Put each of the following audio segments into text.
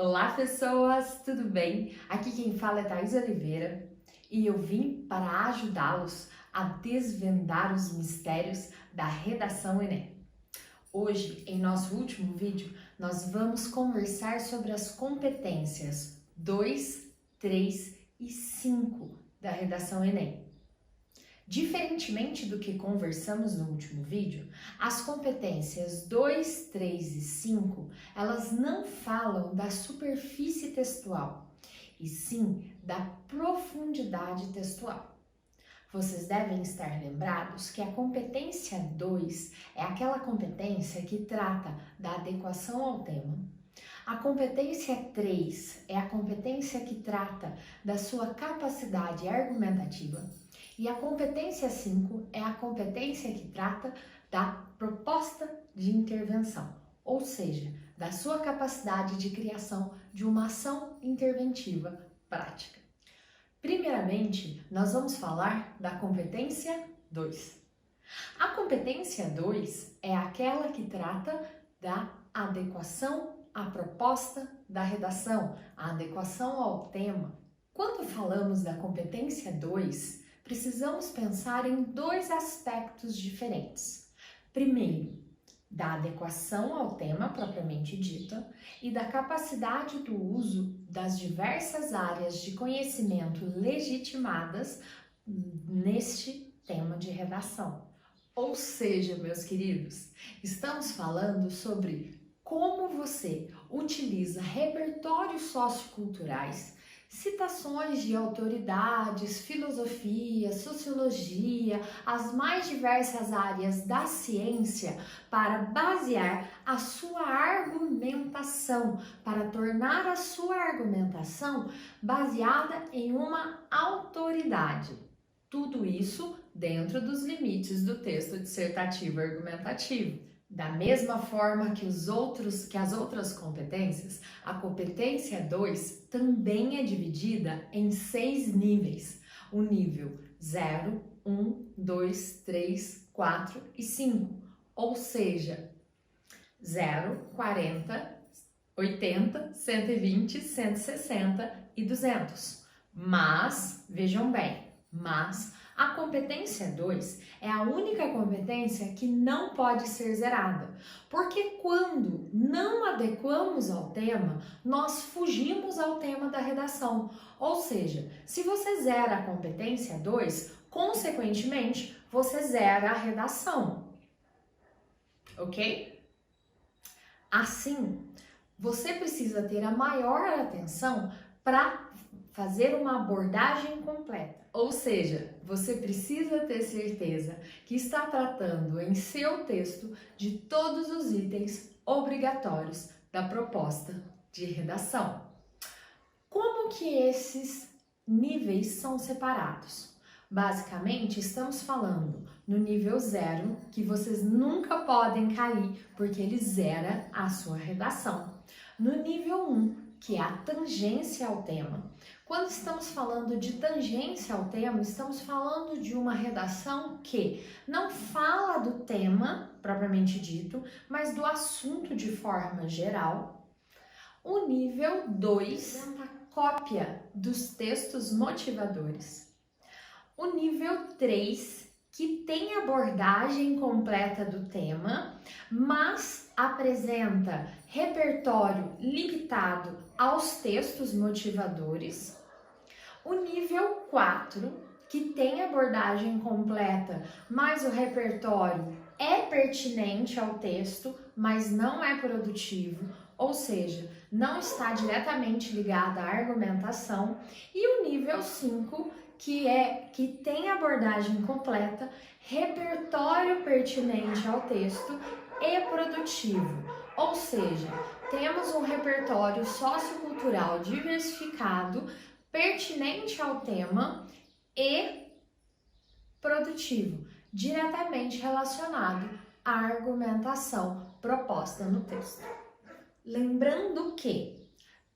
Olá pessoas, tudo bem? Aqui quem fala é Thaís Oliveira e eu vim para ajudá-los a desvendar os mistérios da redação Enem. Hoje, em nosso último vídeo, nós vamos conversar sobre as competências 2, 3 e 5 da redação Enem. Diferentemente do que conversamos no último vídeo, as competências 2, 3 e 5, elas não falam da superfície textual, e sim da profundidade textual. Vocês devem estar lembrados que a competência 2 é aquela competência que trata da adequação ao tema. A competência 3 é a competência que trata da sua capacidade argumentativa. E a competência 5 é a competência que trata da proposta de intervenção, ou seja, da sua capacidade de criação de uma ação interventiva prática. Primeiramente, nós vamos falar da competência 2. A competência 2 é aquela que trata da adequação à proposta da redação, a adequação ao tema. Quando falamos da competência 2, precisamos pensar em dois aspectos diferentes. Primeiro, da adequação ao tema propriamente dita e da capacidade do uso das diversas áreas de conhecimento legitimadas neste tema de redação. Ou seja, meus queridos, estamos falando sobre como você utiliza repertórios socioculturais, citações de autoridades, filosofia, sociologia, as mais diversas áreas da ciência para basear a sua argumentação, para tornar a sua argumentação baseada em uma autoridade. Tudo isso dentro dos limites do texto dissertativo argumentativo. Da mesma forma que as outras competências, a competência 2 também é dividida em 6 níveis. O nível 0, 1, 2, 3, 4 e 5. Ou seja, 0, 40, 80, 120, 160 e 200. Mas, vejam bem, a competência 2 é a única competência que não pode ser zerada, porque quando não adequamos ao tema, nós fugimos ao tema da redação. Ou seja, se você zera a competência 2, consequentemente, você zera a redação. Ok? Assim, você precisa ter a maior atenção para fazer uma abordagem completa, ou seja, você precisa ter certeza que está tratando em seu texto de todos os itens obrigatórios da proposta de redação. Como que esses níveis são separados? Basicamente, estamos falando no nível 0, que vocês nunca podem cair, porque ele zera a sua redação. No nível 1, que é a tangência ao tema. Quando estamos falando de tangência ao tema, estamos falando de uma redação que não fala do tema propriamente dito, mas do assunto de forma geral. O nível 2 é a cópia dos textos motivadores. O nível 3, que tem abordagem completa do tema, mas apresenta repertório limitado aos textos motivadores. O nível 4, que tem abordagem completa, mas o repertório é pertinente ao texto, mas não é produtivo, ou seja, não está diretamente ligado à argumentação. E o nível 5, que tem abordagem completa, repertório pertinente ao texto e produtivo, ou seja, temos um repertório sociocultural diversificado, pertinente ao tema e produtivo, diretamente relacionado à argumentação proposta no texto. Lembrando que,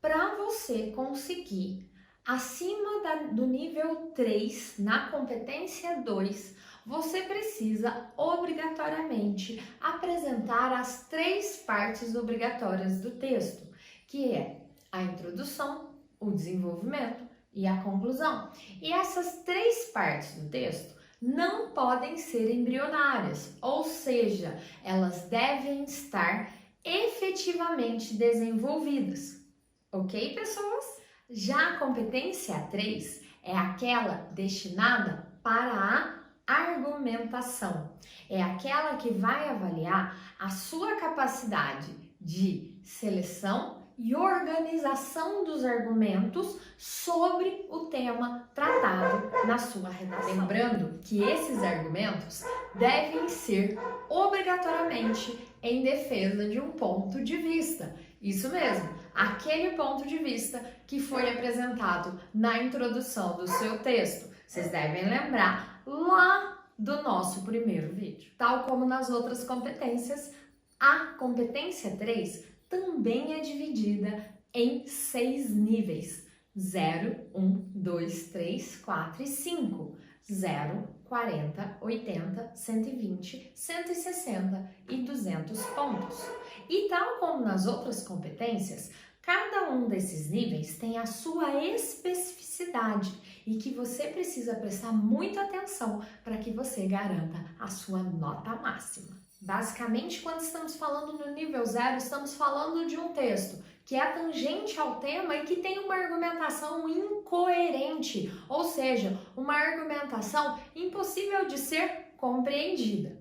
para você conseguir acima do nível 3, na competência 2, você precisa obrigatoriamente apresentar as 3 partes obrigatórias do texto, que é a introdução, o desenvolvimento e a conclusão. E essas 3 partes do texto não podem ser embrionárias, ou seja, elas devem estar efetivamente desenvolvidas. Ok, pessoas? Já a competência 3 é aquela destinada para a argumentação. É aquela que vai avaliar a sua capacidade de seleção e organização dos argumentos sobre o tema tratado na sua redação. Lembrando que esses argumentos devem ser obrigatoriamente em defesa de um ponto de vista. Isso mesmo, aquele ponto de vista que foi apresentado na introdução do seu texto. Vocês devem lembrar lá do nosso primeiro vídeo. Tal como nas outras competências, a competência 3 também é dividida em 6 níveis: 0, 1, 2, 3, 4 e 5. 0, 40, 80, 120, 160 e 200 pontos. E tal como nas outras competências, cada um desses níveis tem a sua especificidade e que você precisa prestar muita atenção para que você garanta a sua nota máxima. Basicamente, quando estamos falando no nível 0, estamos falando de um texto que é tangente ao tema e que tem uma argumentação incoerente, ou seja, uma argumentação impossível de ser compreendida.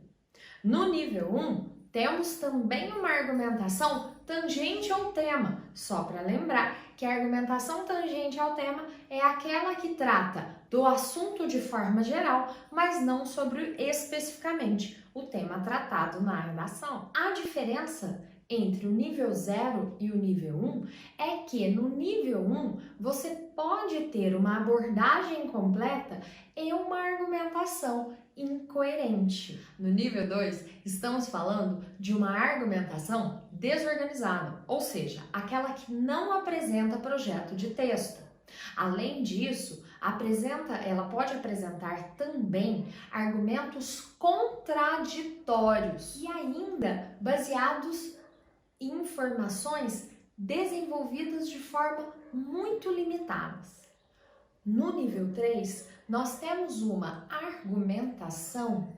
No nível 1, temos também uma argumentação tangente ao tema. Só para lembrar que a argumentação tangente ao tema é aquela que trata do assunto de forma geral, mas não sobre especificamente o tema tratado na redação. A diferença entre o nível 0 e o nível 1 é que no nível 1 você pode ter uma abordagem completa e uma argumentação incoerente. No nível 2, estamos falando de uma argumentação desorganizada, ou seja, aquela que não apresenta projeto de texto. Além disso, ela pode apresentar também argumentos contraditórios e ainda baseados em informações desenvolvidas de forma muito limitadas. No nível 3, nós temos uma argumentação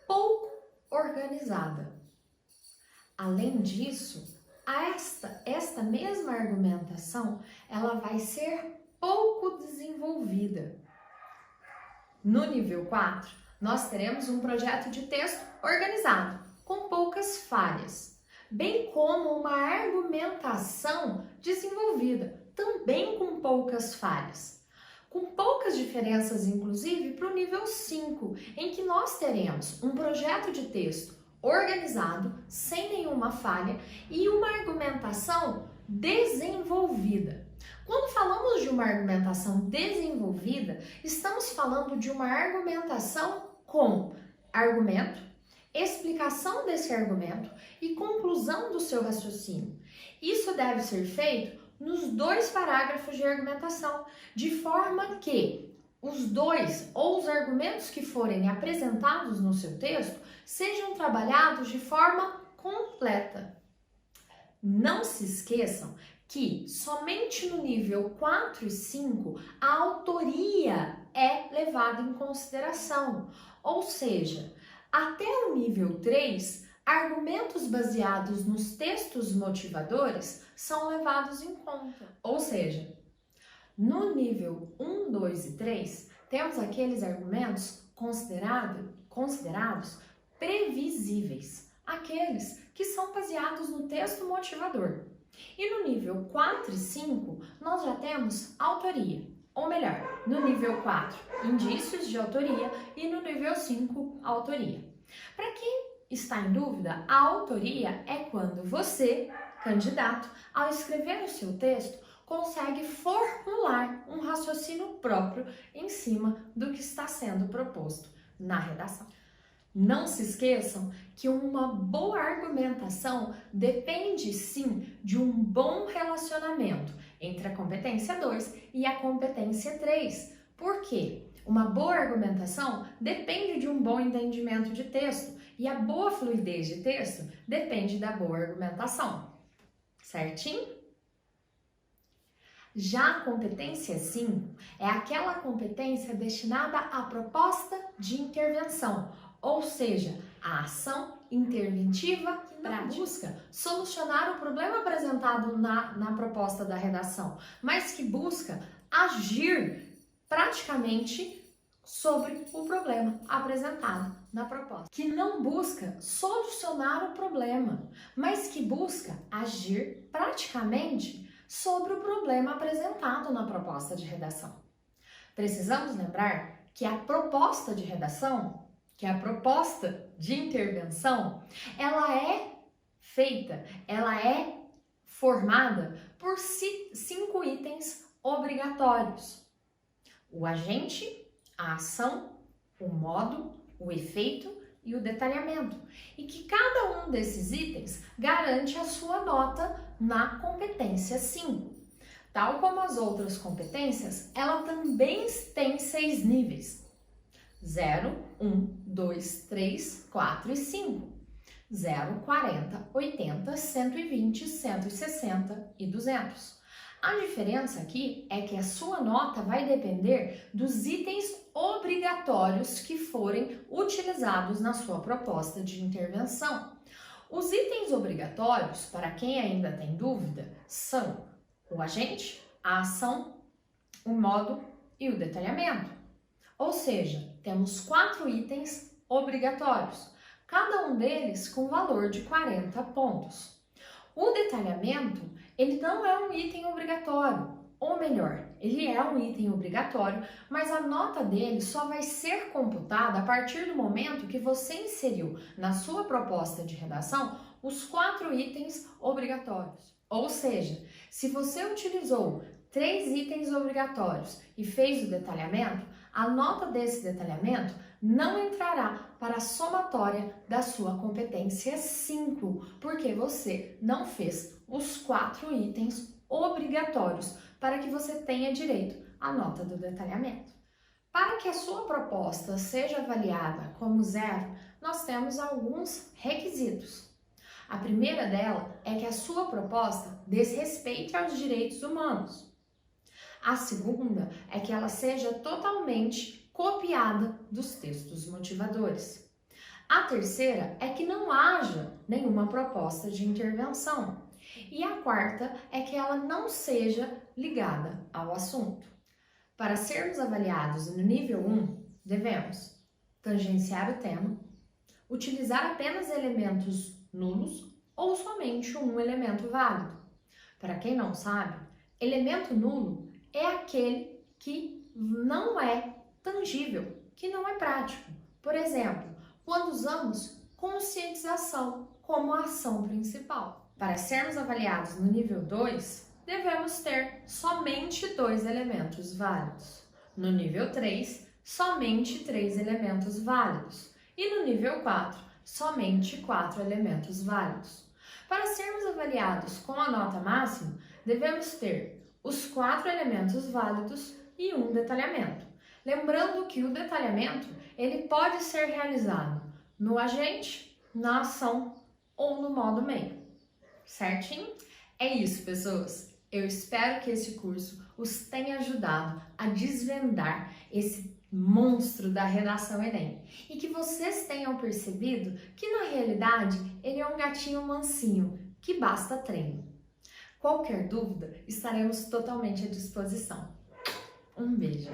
pouco organizada. Além disso, esta mesma argumentação ela vai ser pouco desenvolvida. No nível 4, nós teremos um projeto de texto organizado, com poucas falhas, bem como uma argumentação desenvolvida, também com poucas falhas. Com poucas diferenças, inclusive, para o nível 5, em que nós teremos um projeto de texto organizado, sem nenhuma falha, e uma argumentação desenvolvida. Quando falamos de uma argumentação desenvolvida, estamos falando de uma argumentação com argumento, explicação desse argumento e conclusão do seu raciocínio. Isso deve ser feito nos 2 parágrafos de argumentação, de forma que os 2 ou os argumentos que forem apresentados no seu texto sejam trabalhados de forma completa. Não se esqueçam que somente no nível 4 e 5 a autoria é levada em consideração, ou seja, até o nível 3, argumentos baseados nos textos motivadores são levados em conta. Ou seja, no nível 1, 2 e 3, temos aqueles argumentos considerados previsíveis, aqueles que são baseados no texto motivador. E no nível 4 e 5, nós já temos autoria, ou melhor, no nível 4, indícios de autoria e no nível 5, autoria. Para quem está em dúvida, a autoria é quando você, candidato, ao escrever o seu texto, consegue formular um raciocínio próprio em cima do que está sendo proposto na redação. Não se esqueçam que uma boa argumentação depende sim de um bom relacionamento entre a competência 2 e a competência 3. Por quê? Uma boa argumentação depende de um bom entendimento de texto e a boa fluidez de texto depende da boa argumentação. Certinho? Já a competência 5 é aquela competência destinada à proposta de intervenção, ou seja, a ação interventiva que não busca solucionar o problema apresentado na proposta da redação, mas que busca agir praticamente sobre o problema apresentado na proposta. Que não busca solucionar o problema, mas que busca agir praticamente sobre o problema apresentado na proposta de redação. Precisamos lembrar que a proposta de redação, que a proposta de intervenção, ela é feita, ela é formada por 5 itens obrigatórios: o agente, a ação, o modo, o efeito e o detalhamento, e que cada um desses itens garante a sua nota na competência 5. Tal como as outras competências, ela também tem 6 níveis: 0, 1, 2, 3, 4 e 5. 0, 40, 80, 120, 160 e 200. A diferença aqui é que a sua nota vai depender dos itens obrigatórios que forem utilizados na sua proposta de intervenção. Os itens obrigatórios, para quem ainda tem dúvida, são o agente, a ação, o modo e o detalhamento. Ou seja, temos 4 itens obrigatórios, cada um deles com valor de 40 pontos. O detalhamento, ele não é um item obrigatório, ou melhor, ele é um item obrigatório, mas a nota dele só vai ser computada a partir do momento que você inseriu na sua proposta de redação os 4 itens obrigatórios. Ou seja, se você utilizou 3 itens obrigatórios e fez o detalhamento, a nota desse detalhamento não entrará para a somatória da sua competência 5, porque você não fez os 4 itens obrigatórios para que você tenha direito à nota do detalhamento. Para que a sua proposta seja avaliada como 0, nós temos alguns requisitos. A primeira dela é que a sua proposta desrespeite aos direitos humanos. A segunda é que ela seja totalmente copiada dos textos motivadores. A terceira é que não haja nenhuma proposta de intervenção. E a quarta é que ela não seja ligada ao assunto. Para sermos avaliados no nível 1, devemos tangenciar o tema, utilizar apenas elementos nulos ou somente um elemento válido. Para quem não sabe, elemento nulo é aquele que não é tangível, que não é prático. Por exemplo, quando usamos conscientização como a ação principal. Para sermos avaliados no nível 2, devemos ter somente 2 elementos válidos. No nível 3, somente 3 elementos válidos. E no nível 4, somente 4 elementos válidos. Para sermos avaliados com a nota máxima, devemos ter os 4 elementos válidos e um detalhamento. Lembrando que o detalhamento ele pode ser realizado no agente, na ação ou no modo meio. Certinho? É isso, pessoas. Eu espero que esse curso os tenha ajudado a desvendar esse monstro da redação Enem e que vocês tenham percebido que na realidade ele é um gatinho mansinho que basta treino. Qualquer dúvida, estaremos totalmente à disposição. Um beijo!